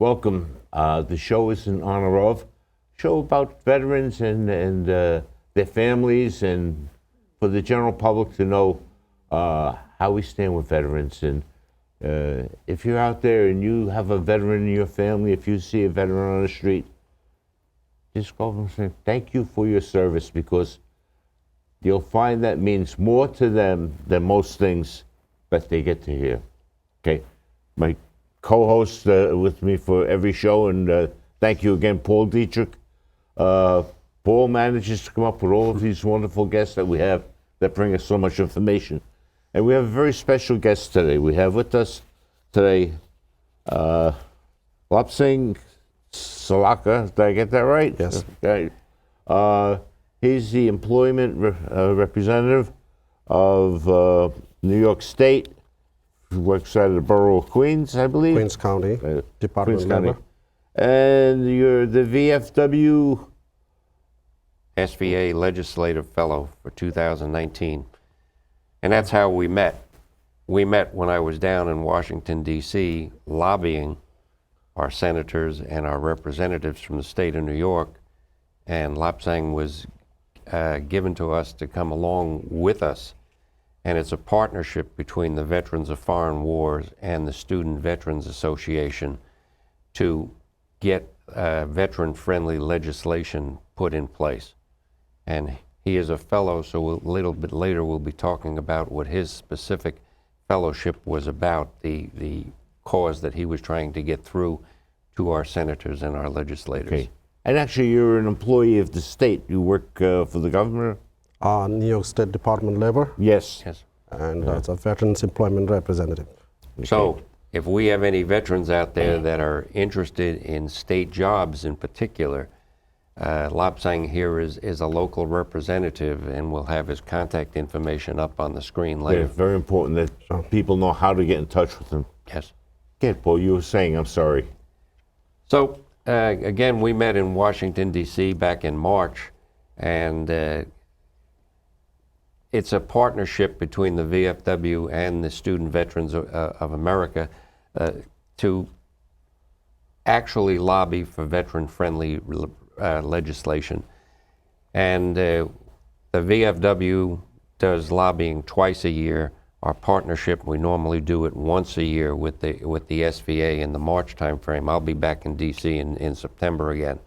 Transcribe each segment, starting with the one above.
welcome. The show is in honor of, show about veterans and their families, and for the general public to know how we stand with veterans. And if you're out there and you have a veteran in your family, if you see a veteran on the street, just go over and say thank you for your service, because you'll find that means more to them than most things that they get to hear. Okay, my co-host with me for every show, and thank you again, Paul Dietrich. Paul manages to come up with all of these wonderful guests that we have that bring us so much information. And we have a very special guest today. We have with us today Lobsang Salaka. Did I get that right? Yes. Okay. He's the employment representative of New York State. He works out of the borough of Queens, I believe. Queens County, Department of Labor. And you're the VFW SVA Legislative Fellow for 2019. And that's how we met. We met when I was down in Washington, D.C., lobbying our senators and our representatives from the state of New York, and Lobsang was given to us to come along with us. And it's a partnership between the Veterans of Foreign Wars and the Student Veterans Association to get veteran-friendly legislation put in place. And he is a fellow, so a little bit later we'll be talking about what his specific fellowship was about, the cause that he was trying to get through to our senators and our legislators. Okay. And actually, you're an employee of the state. You work for the governor? New York State Department of Labor. Yes. Yes. And as a VeteransEmployment representative. Okay. So if we have any veterans out there that are interested in state jobs in particular, Lobsang here is a local representative, and we'll have his contact information up on the screen later. Yeah, very important that people know how to get in touch with him. Yes. Okay, Paul, you were saying, I'm sorry. So again, we met in Washington, D.C. back in March, and it's a partnership between the VFW and the Student Veterans of America to actually lobby for veteran-friendly legislation. And the VFW does lobbying twice a year. Our partnership, we normally do it once a year with the SVA in the March timeframe. I'll be back in D.C. in September again.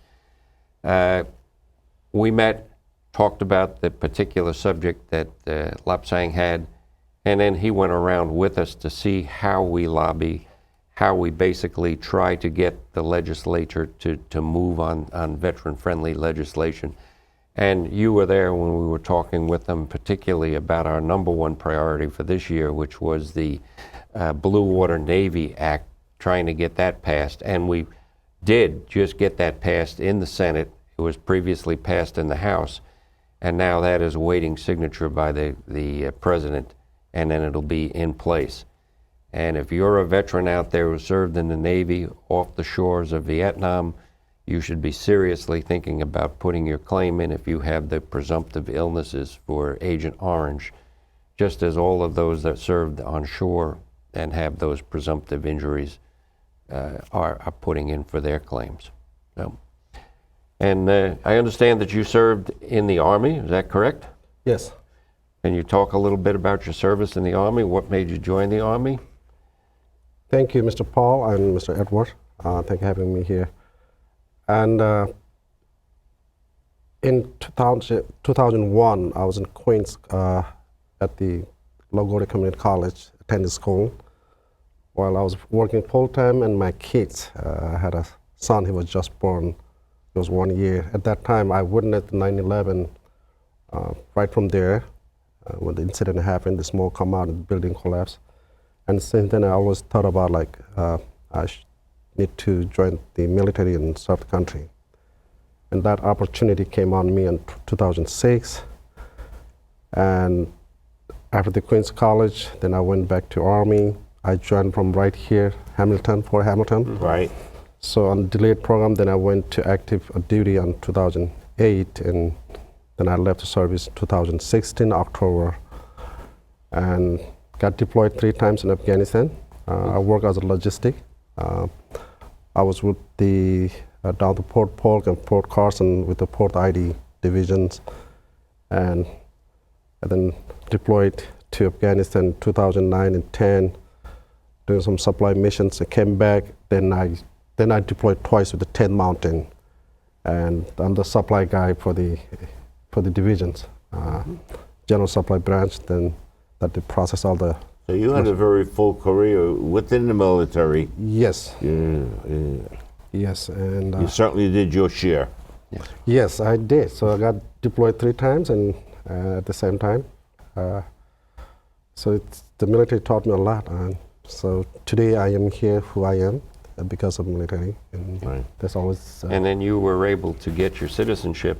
We met, talked about the particular subject that Lobsang had, and then he went around with us to see how we lobby, how we basically try to get the legislature to move on veteran-friendly legislation. And you were there when we were talking with them, particularly about our number one priority for this year, which was the Blue Water Navy Act, trying to get that passed. And we did just get that passed in the Senate. It was previously passed in the House, and now that is awaiting signature by the President, and then it'll be in place. And if you're a veteran out there who served in the Navy off the shores of Vietnam, you should be seriously thinking about putting your claim in if you have the presumptive illnesses for Agent Orange, just as all of those that served on shore and have those presumptive injuries are putting in for their claims. So, and I understand that you served in the Army, is that correct? Yes. Can you talk a little bit about your service in the Army? What made you join the Army? Thank you, Mr. Paul and Mr. Edward. Thank you for having me here. And in 2001, I was in Queens at the LaGuardia Community College, attending school. While I was working full-time, and my kids, I had a son, he was just born. He was 1 year. At that time, I witnessed 9/11 right from there. When the incident happened, the smoke come out and the building collapsed. And since then, I always thought about I need to join the military and serve the country. And that opportunity came on me in 2006. And after the Queens College, then I went back to Army. I joined from right here, Fort Hamilton. Right. So on the delayed program, then I went to active duty in 2008, and then I left the service 2016, October, and got deployed 3 times in Afghanistan. I work as a logistic. I was with the down to Port Polk and Port Carson with the Port ID divisions, and then deployed to Afghanistan 2009 and 10, doing some supply missions. I came back, then I deployed twice with the 10th Mountain, and I'm the supply guy for the divisions, general supply branch. Then that they process all the. So you had a very full career within the military. Yes. Yeah. Yes, and You certainly did your share. yes, I did. So I got deployed 3 times, and at the same time. So the military taught me a lot. So today I am here who I am because of military, and Right. that's always. And then you were able to get your citizenship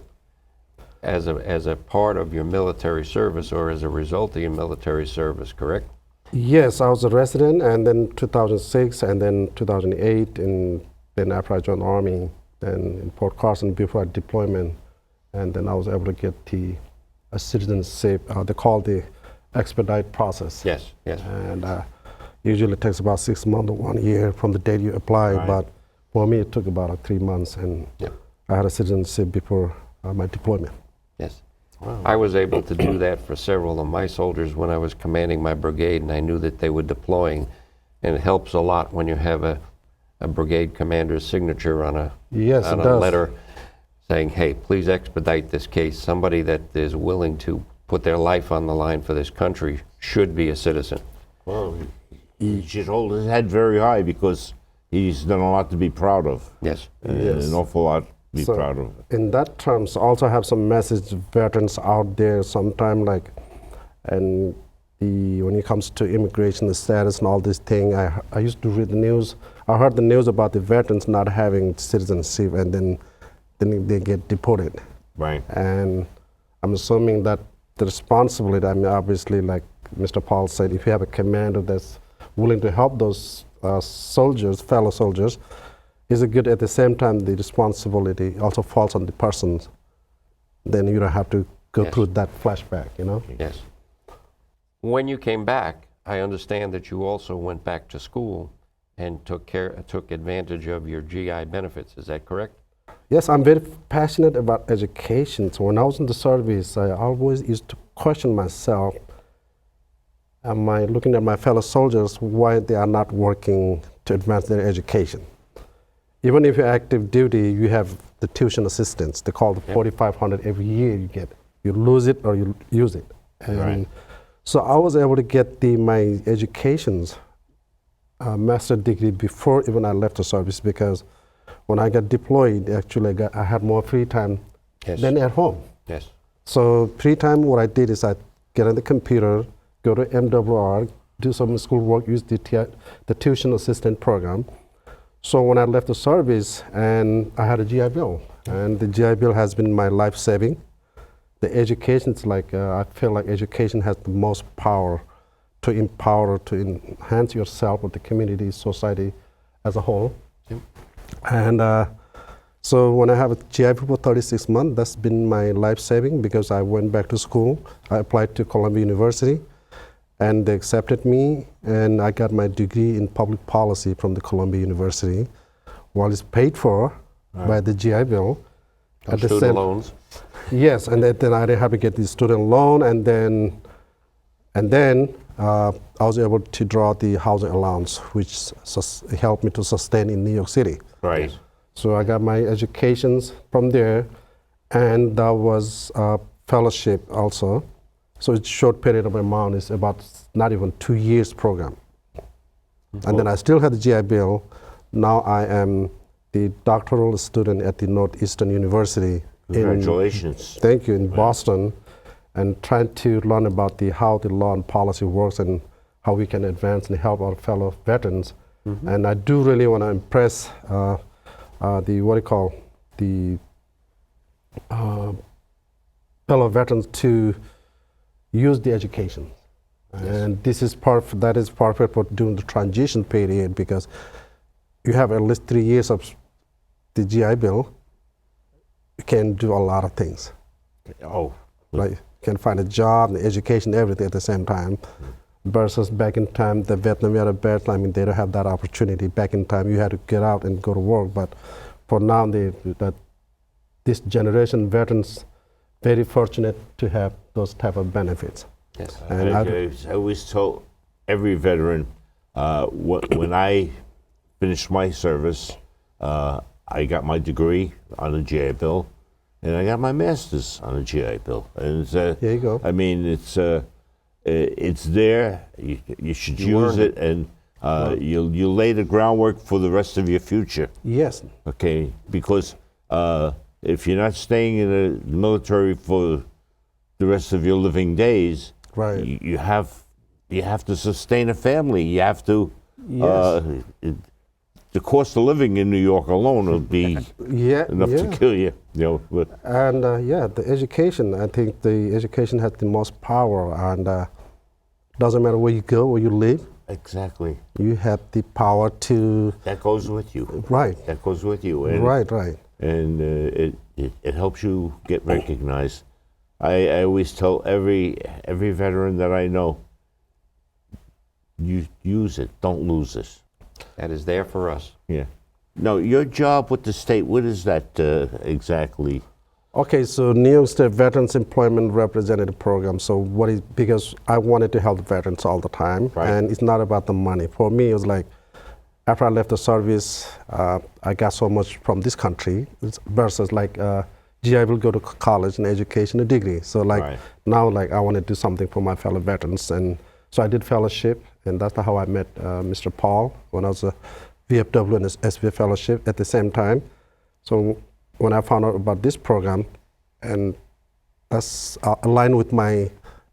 as a part of your military service or as a result of your military service, correct? Yes, I was a resident, and then 2006, and then 2008, and then after I joined the Army, then in Port Carson before deployment, and then I was able to get a citizenship. They call the expedite process. Yes, yes. And usually it takes about 6 months or 1 year from the date you apply, Right. but for me it took about 3 months, and Yep. I had a citizenship before my deployment. Yes. I was able to do that for several of my soldiers when I was commanding my brigade, and I knew that they were deploying. And it helps a lot when you have a brigade commander's signature on a, Yes, on it a does. letter saying, hey, please expedite this case. Somebody that is willing to put their life on the line for this country should be a citizen. Well, he should hold his head very high because he's done a lot to be proud of. Yes. Yes. An awful lot to be So, proud of. in that terms, also have some message veterans out there sometime like, and when it comes to immigration, the status and all this thing, I used to read the news. I heard the news about the veterans not having citizenship, and then they get deported. Right. And I'm assuming that the responsibility, I mean, obviously, like Mr. Paul said, if you have a commander that's willing to help those soldiers, fellow soldiers, is it good? At the same time, the responsibility also falls on the persons. Then you don't have to go Yes. through that flashback, you know? Yes. When you came back, I understand that you also went back to school and took advantage of your GI benefits. Is that correct? Yes, I'm very passionate about education. So when I was in the service, I always used to question myself, am I looking at my fellow soldiers, why they are not working to advance their education? Even if you're active duty, you have the tuition assistance. They call the 4,500 every year you get. You lose it or you use it. And Right. so I was able to get my education's master degree before even I left the service, because when I got deployed, actually I had more free time Yes. than at home. Yes. So free time, what I did is I get on the computer, go to MWR, do some schoolwork, use the tuition assistant program. So when I left the service, and I had a GI Bill, and the GI Bill has been my life saving. The education's like, I feel like education has the most power to empower, to enhance yourself with the community, society as a whole. Yep. And so when I have a GI Bill for 36 months, that's been my life saving, because I went back to school. I applied to Columbia University, and they accepted me, and I got my degree in public policy from the Columbia University, while it's paid for by the GI Bill. No student loans. Yes, and then I didn't have to get the student loan, and then I was able to draw the housing allowance, which helped me to sustain in New York City. Right. So I got my educations from there, and that was a fellowship also. So it's short period of amount, is about not even 2 years program. And then I still had the GI Bill. Now I am the doctoral student at the Northeastern University. Congratulations. Thank you, in Boston, and trying to learn about how the law and policy works and how we can advance and help our fellow veterans. And I do really want to impress the fellow veterans to use the education. And this is that is perfect for during the transition period, because you have at least 3 years of the GI Bill. You can do a lot of things. Oh, Right? You can find a job, the education, everything at the same time. versus back in time, the Vietnam era vets, I mean, they don't have that opportunity. Back in time, you had to get out and go to work, but for now, this generation veterans, very fortunate to have those type of benefits. Yes. And I always tell every veteran, when I finished my service, I got my degree on a GI Bill, and I got my master's on a GI Bill. And it's, There you go. I mean, it's there. You should use it, and you'll lay the groundwork for the rest of your future. Yes. Okay, because if you're not staying in the military for the rest of your living days, Right. you have to sustain a family. You have to. Yes. The cost of living in New York alone will be Yeah. enough yeah. to kill you. You know, but And the education, I think the education has the most power, and doesn't matter where you go, where you live, exactly, you have the power to. that goes with you. Right. That goes with you. And, Right. Right. And it helps you get recognized. I always tell every veteran that I know, you use it, don't lose it. That is there for us. Yeah. No, your job with the state, what is that exactly? Okay, so New York State Veterans Employment Representative Program. So because I wanted to help veterans all the time, Right. and it's not about the money. For me, it was like, after I left the service, I got so much from this country versus like, gee, I will go to college and education, a degree. So like Right. now, like I want to do something for my fellow veterans, and so I did fellowship, and that's how I met Mr. Paul when I was a VFW and SV fellowship at the same time. So when I found out about this program, and that's aligned with my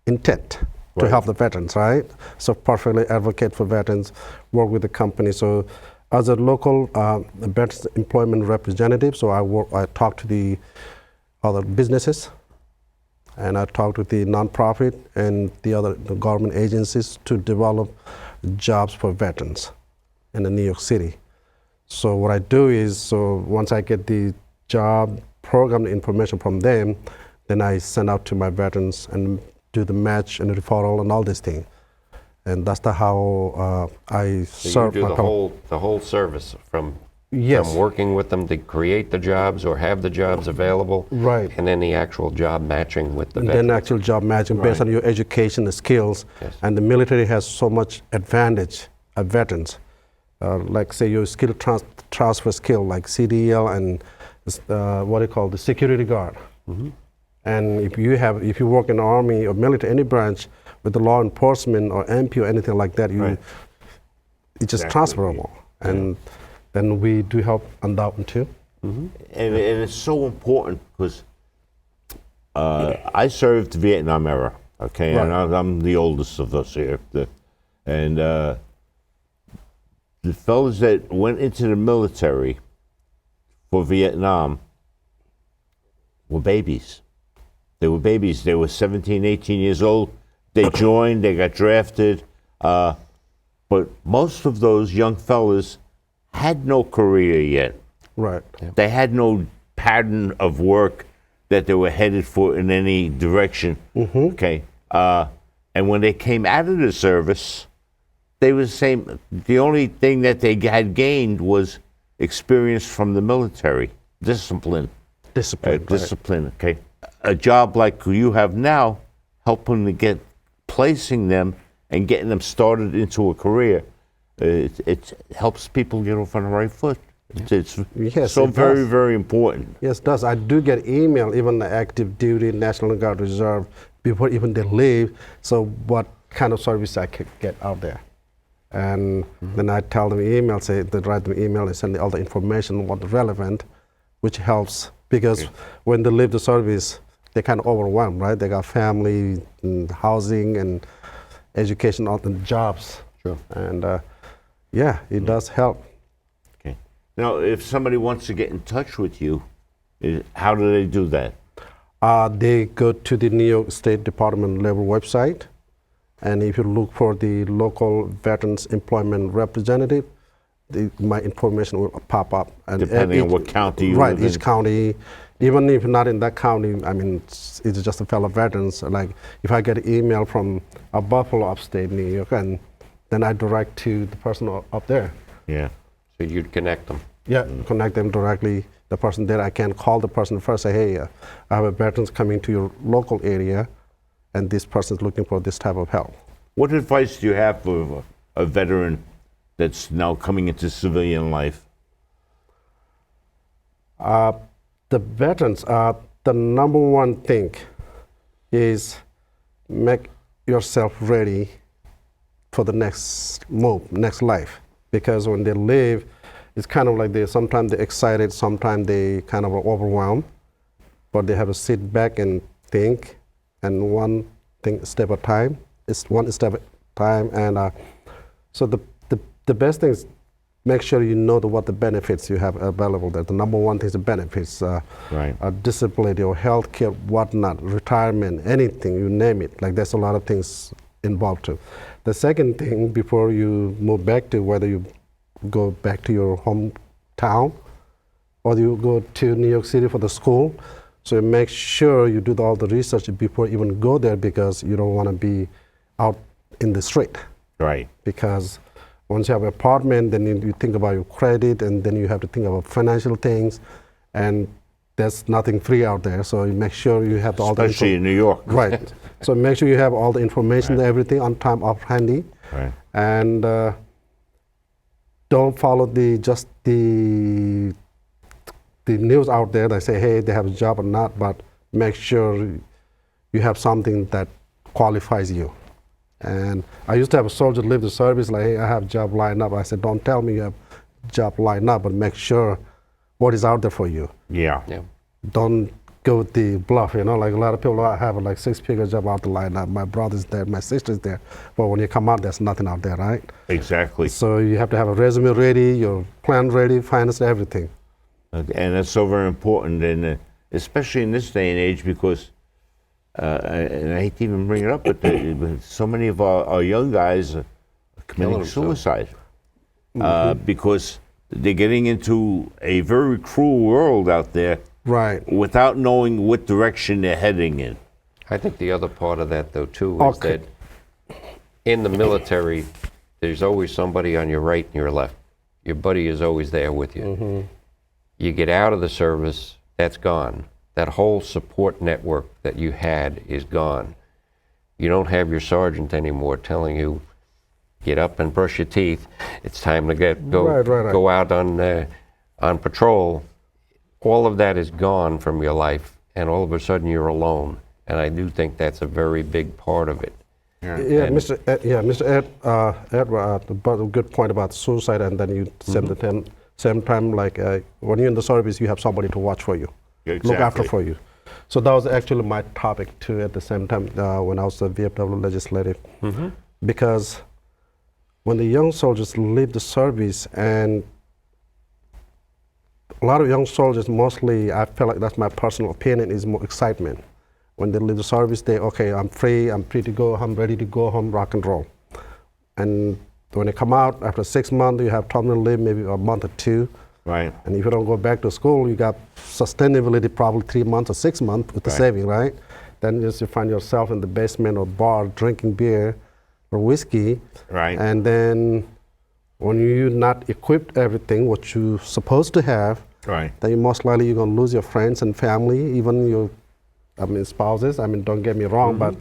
intent to Right. help the veterans, right? So perfectly advocate for veterans, work with the company. So as a local veterans employment representative, so I talk to the other businesses, and I talked with the nonprofit and the government agencies to develop jobs for veterans in New York City. So what I do is, so once I get the job program information from them, then I send out to my veterans and do the match and the referral and all these things. And that's how I So serve you do my the whole service from Yes. working with them to create the jobs or have the jobs available, Right. and then the actual job matching with the And veterans. then actual job matching based Right. on your education and skills. Yes. And the military has so much advantage of veterans. Like say your skill transfer skill, like CDL and what do you call the security guard. And if you work in the army or military, any branch with the law enforcement or MP or anything like that, Right. it's just Exactly. transferable. And then we do help on that one too. And it's so important because I served Vietnam era, okay? And Right. I'm the oldest of us here. And the fellas that went into the military for Vietnam were babies. They were babies. They were 17, 18 years old. They joined, they got drafted. But most of those young fellas had no career yet. Right. They had no pattern of work that they were headed for in any direction. Okay. And when they came out of the service, they were the same. The only thing that they had gained was experience from the military, discipline. Discipline. right. Discipline, okay. A job like you have now, helping to get, placing them and getting them started into a career, it helps people get off on the right foot. It's Yes, so it very, does. very important. Yes, it does. I do get email, even the active duty, National Guard Reserve, before even they leave. So what kind of service I could get out there? And then I tell them email, say they write them email and send all the information, what relevant, which helps because when they leave the service, they're kind of overwhelmed, right? They got family, and housing, and education, all the jobs. Sure. And it does help. Okay. Now, if somebody wants to get in touch with you, how do they do that? They go to the New York State Department of Labor website, and if you look for the local Veterans Employment Representative, my information will pop up. And Depending on what county you right, live each in. county, Even if not in that county, I mean, it's just a fellow veterans. Like if I get an email from a Buffalo upstate New York, and then I direct to the person up there. Yeah. So you'd connect them. Yeah, connect them directly. The person there, I can call the person first, say, hey, I have a veterans coming to your local area, and this person's looking for this type of help. What advice do you have for a veteran that's now coming into civilian life? The veterans, the number one thing is make yourself ready for the next move, next life. Because when they leave, it's kind of like sometimes they're excited, sometimes they kind of are overwhelmed, but they have to sit back and think, and one thing step at a time. It's one step at a time, and so the best thing is make sure you know what the benefits you have available there. The number one thing is the benefits, Right. disability or health care, whatnot, retirement, anything, you name it. Like there's a lot of things involved too. The second thing, before you move back to, whether you go back to your hometown or you go to New York City for the school, so you make sure you do all the research before you even go there, because you don't want to be out in the street. Right. Because once you have an apartment, then you think about your credit, and then you have to think about financial things, and there's nothing free out there. So you make sure you have all Especially in New York. Right. So make sure you have all the information, Right. everything on time, off handy, Right. and don't follow the news out there that say, hey, they have a job or not, but make sure you have something that qualifies you. And I used to have a soldier leave the service, like, hey, I have a job lined up. I said, don't tell me you have a job lined up, but make sure what is out there for you. Yeah. Yeah. Don't go with the bluff, like a lot of people have like six-figure job out the lineup. My brother's there, my sister's there. But when you come out, there's nothing out there, right? Exactly. So you have to have a resume ready, your plan ready, finance, everything. And that's so very important, and especially in this day and age, because, and I hate to even bring it up, but so many of our young guys are committing themselves. suicide because they're getting into a very cruel world out there Right. without knowing what direction they're heading in. I think the other part of that, though, too, is Okay. that in the military, there's always somebody on your right and your left. Your buddy is always there with you. Mm-hmm. You get out of the service, that's gone. That whole support network that you had is gone. You don't have your sergeant anymore telling you, get up and brush your teeth. It's time to go out on patrol. All of that is gone from your life, and all of a sudden you're alone. And I do think that's a very big part of it. Yeah, And- Mr. Ed brought a good point about suicide, and then you same time, like when you're in the service, you have somebody to watch for you, look after Exactly. for you. So that was actually my topic too. At the same time, when I was the VFW legislative, because when the young soldiers leave the service, and a lot of young soldiers, mostly, I feel like that's my personal opinion, is more excitement. When they leave the service, okay, I'm free to go, I'm ready to go home, rock and roll. And when they come out, after 6 months, you have terminal leave, maybe a month or two. Right. And if you don't go back to school, you got sustainability probably 3 months or 6 months with the Right. saving, right? Then just you find yourself in the basement or bar drinking beer or whiskey. Right. And then when you're not equipped everything what you're supposed to have, Right. then most likely you're going to lose your friends and family, even your spouses. Don't get me wrong, but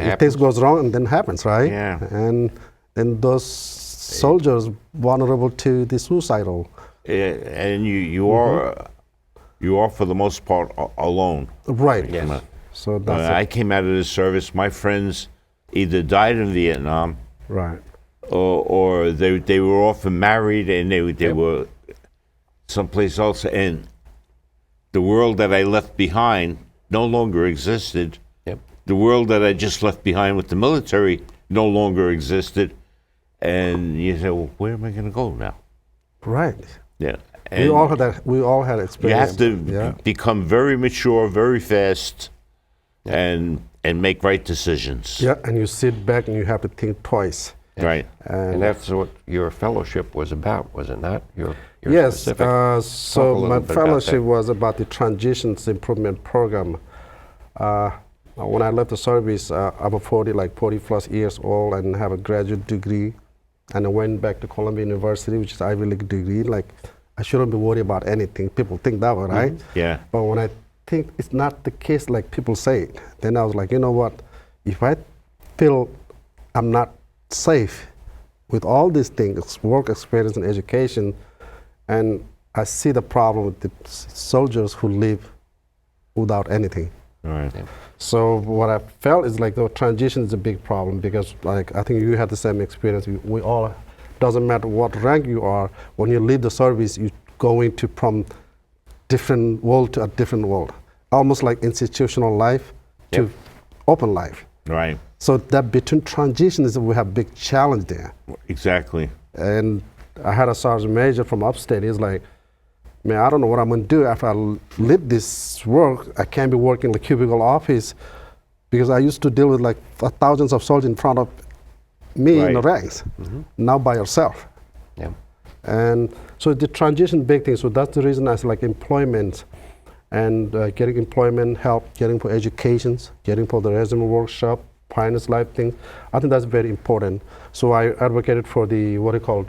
if things goes wrong, and then happens, right? Yeah. And then those soldiers vulnerable to the suicidal. And you are for the most part alone. Right. Yes. So that's I came out of the service. My friends either died in Vietnam, right. or they were often married, and they were someplace else. And the world that I left behind no longer existed. Yep. The world that I just left behind with the military no longer existed. And you say, well, where am I going to go now? Right. Yeah. We all had that. We all had You experience. have to become very mature, very fast, and make right decisions. Yeah, and you sit back and you have to think twice. Right. And that's what your fellowship was about, was it not? Yes, specific. Talk a so little my bit about fellowship that. was about the Transitions Improvement Program. When I left the service, I'm a 40 plus years old and have a graduate degree. And I went back to Columbia University, which is Ivy League degree. Like, I shouldn't be worried about anything. People think that way, right? Yeah. But when I think it's not the case like people say it, then I was like, you know what? If I feel I'm not safe with all these things, work experience and education, and I see the problem with the soldiers who live without anything. All right. So what I felt is like the transition is a big problem because like I think you had the same experience. We all, doesn't matter what rank you are, when you leave the service, you go into from different world to a different world. Almost like institutional life to open life. Right. So that between transition is we have big challenge there. Exactly. And I had a sergeant major from upstate. He's like, man, I don't know what I'm going to do after I leave this work. I can't be working in the cubicle office because I used to deal with like thousands of soldiers in front of me in the Right. ranks. Now by yourself. Yeah. And so the transition big thing. So that's the reason I like employment and getting employment help, getting for educations, getting for the resume workshop, finance life things. I think that's very important. So I advocated for the what you call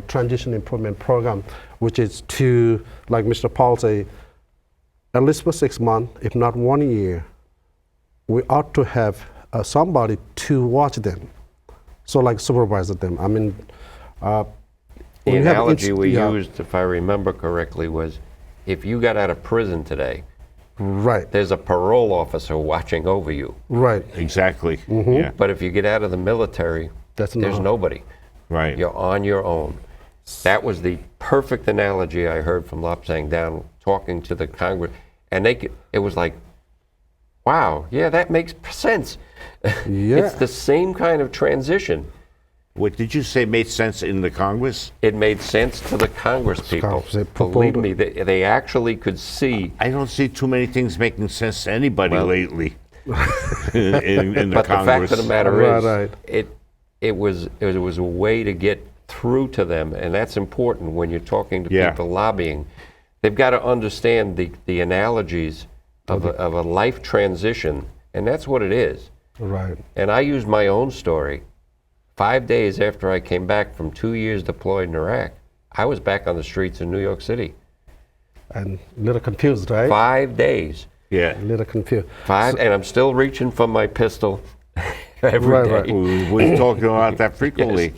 transition improvement program, which is to, like Mr. Paul say, at least for 6 months, if not 1 year, we ought to have somebody to watch them. So like supervise them. I mean, The we have analogy we yeah, used, if I remember correctly, was if you got out of prison today, right, there's a parole officer watching over you. right. Exactly. Yeah. But if you get out of the military, That's there's not- nobody. Right. You're on your own. That was the perfect analogy I heard from Lobsang down talking to the Congress. And it was like, wow, yeah, that makes sense. Yeah. It's the same kind of transition. What did you say made sense in the Congress? It made sense to the Congress people. Congress, Believe people- me, they actually could see. I don't see too many things making sense to anybody Well- lately in the But the fact Congress. of the matter Right, is, right. it was a way to get through to them, and that's important when you're talking to Yeah. people lobbying. They've got to understand the analogies of a life transition, and that's what it is. Right. And I use my own story. 5 days after I came back from 2 years deployed in Iraq, I was back on the streets in New York City. And a little confused, right? 5 days. Yeah. A little confused. And I'm still reaching for my pistol every Right, day. right. We're talking about that frequently.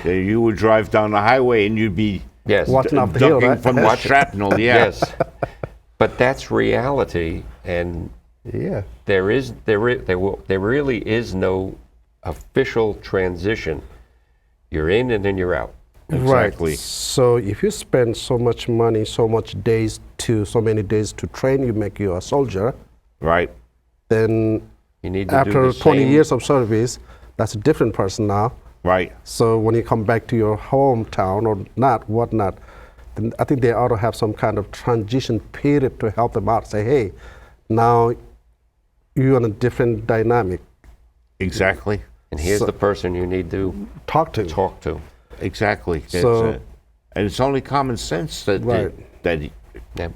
You would drive down the highway and you'd be Yes. Watching off the hill, ducking right? from the shrapnel. Yeah. Yes. But that's reality, and Yeah. there really is no official transition. You're in and then you're out. Exactly. Right. So if you spend so much money, so many days to train you, make you a soldier, Right. then You need to do after the 20 same- years of service, that's a different person now. Right. So when you come back to your hometown or not, whatnot, then I think they ought to have some kind of transition period to help them out. Say, hey, now you're in a different dynamic. Exactly. And here's So- the person you need to Talk to. talk to. Exactly. So- and it's only common sense that Right. that Yeah.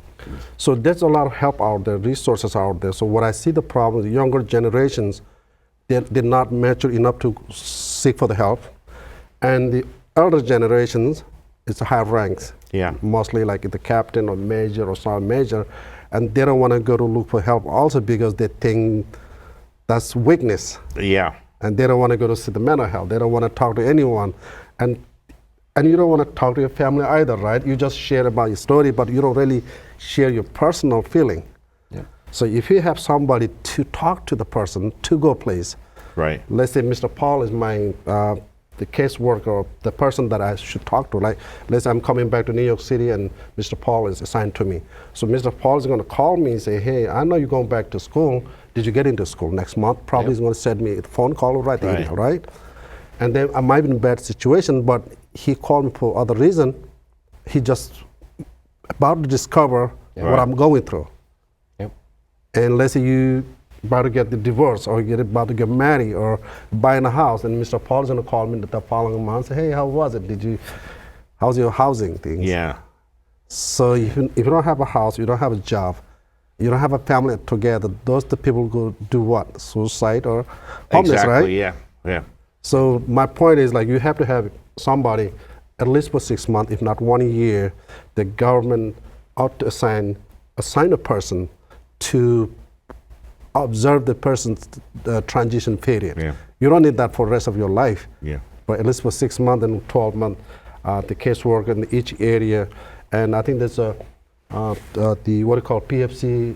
So there's a lot of help out there, resources out there. So what I see the problem, the younger generations, they're not mature enough to seek for the help. And the elder generations, it's high ranks. Yeah. Mostly like the captain or major or sergeant major. And they don't want to go to look for help also because they think that's weakness. yeah. And they don't want to go to see the mental health. They don't want to talk to anyone. And you don't want to talk to your family either, right? You just share about your story, but you don't really share your personal feeling. Yeah. So if you have somebody to talk to the person, to go place, Right. let's say Mr. Paul is my the caseworker, or the person that I should talk to. Like, let's say I'm coming back to New York City and Mr. Paul is assigned to me. So Mr. Paul is going to call me and say, hey, I know you're going back to school. Did you get into school next month? Probably he's going to send me a phone call or write an Right. email, right? And then I might be in a bad situation, but he called me for other reason. He just about to discover what Right. I'm going through. Yep. And let's say you about to get the divorce or you're about to get married or buying a house, and Mr. Paul is going to call me the following month and say, hey, how was it? How's your housing things? Yeah. So if you don't have a house, you don't have a job, you don't have a family together, those the people go do what? Suicide or homeless, right? Exactly, yeah. So my point is like you have to have somebody at least for 6 months, if not 1 year, the government ought to assign a person to observe the person's transition period. Yeah. You don't need that for the rest of your life. Yeah. But at least for 6 months and 12 months, the caseworker in each area, and I think there's the what do you call PFC,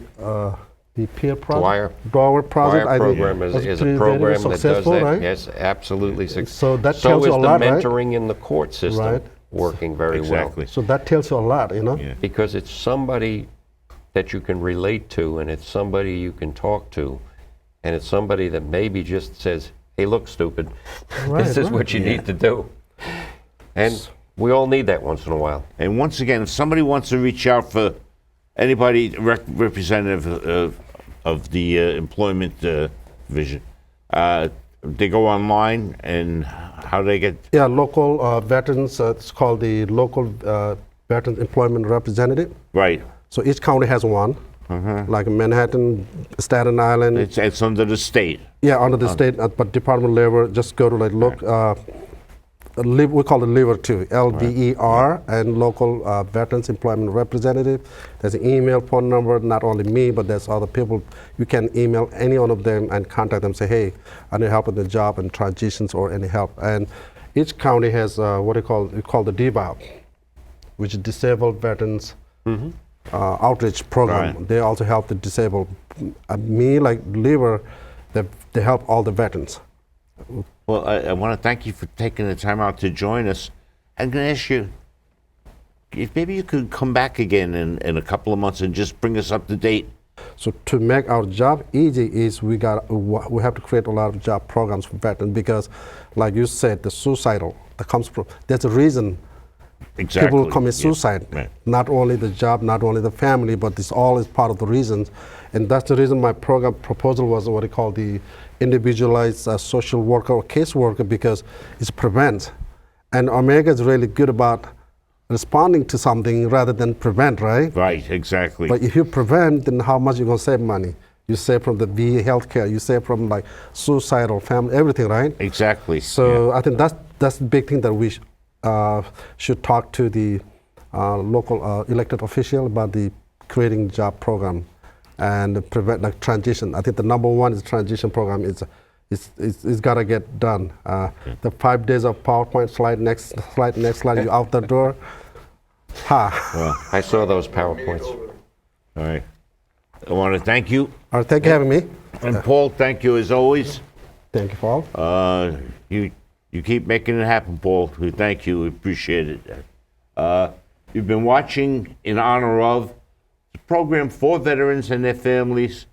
the peer project. Dwyer project. Dwyer I think program is was a very program that does successful, that. right? Yes, absolutely. So that so tells is you a the lot, right? mentoring in the court system Right. working very Exactly. well. So that tells you a lot, you know. Yeah. Because it's somebody that you can relate to, and it's somebody you can talk to, and it's somebody that maybe just says, hey, look, stupid, Right, this is right. what you need to do. And we all need that once in a while. And once again, if somebody wants to reach out for anybody representative of the employment division, they go online, and how do they get? Yeah, local veterans. It's called the local veterans employment representative. Right. So each county has one, like Manhattan, Staten Island. It's under the state. Yeah, under the state, but Department of Labor, just go to like look. We call it LEVER too, LVER, and local veterans employment representative. There's an email, phone number, not only me, but there's other people. You can email any one of them and contact them, say, hey, I need help with the job and transitions or any help. And each county has what we call the DVOP, which is Disabled Veterans Outreach Program. Right. They also help the disabled. Me, like LEVER, they help all the veterans. Well, I want to thank you for taking the time out to join us. I'm going to ask you if maybe you could come back again in a couple of months and just bring us up to date. So to make our job easy is we have to create a lot of job programs for veterans because, like you said, the suicidal that comes from there's a reason Exactly. people commit suicide. Yeah. Right. Not only the job, not only the family, but this all is part of the reasons, and that's the reason my program proposal was what I call the individualized social worker or caseworker because it's prevent, and Omega is really good about responding to something rather than prevent, right? Right, exactly. But if you prevent, then how much you gonna save money? You save from the VA healthcare, you save from like suicidal family, everything, right? Exactly. So I think that's the big thing that we should talk to the local elected official about the creating job program and prevent like transition. I think the number one is transition program. It's got to get done. The 5 days of PowerPoint slide, next slide, you out the door. Well, I saw those PowerPoints. all right. I want to thank you. All right, thank you for having me. And Paul, thank you as always. Thank you, Paul. You keep making it happen, Paul. We thank you. We appreciate it. You've been watching in honor of the program for veterans and their families,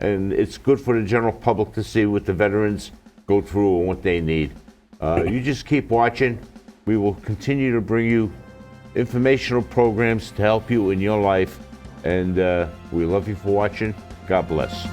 and it's good for the general public to see what the veterans go through and what they need. You just keep watching. We will continue to bring you informational programs to help you in your life, and we love you for watching. God bless.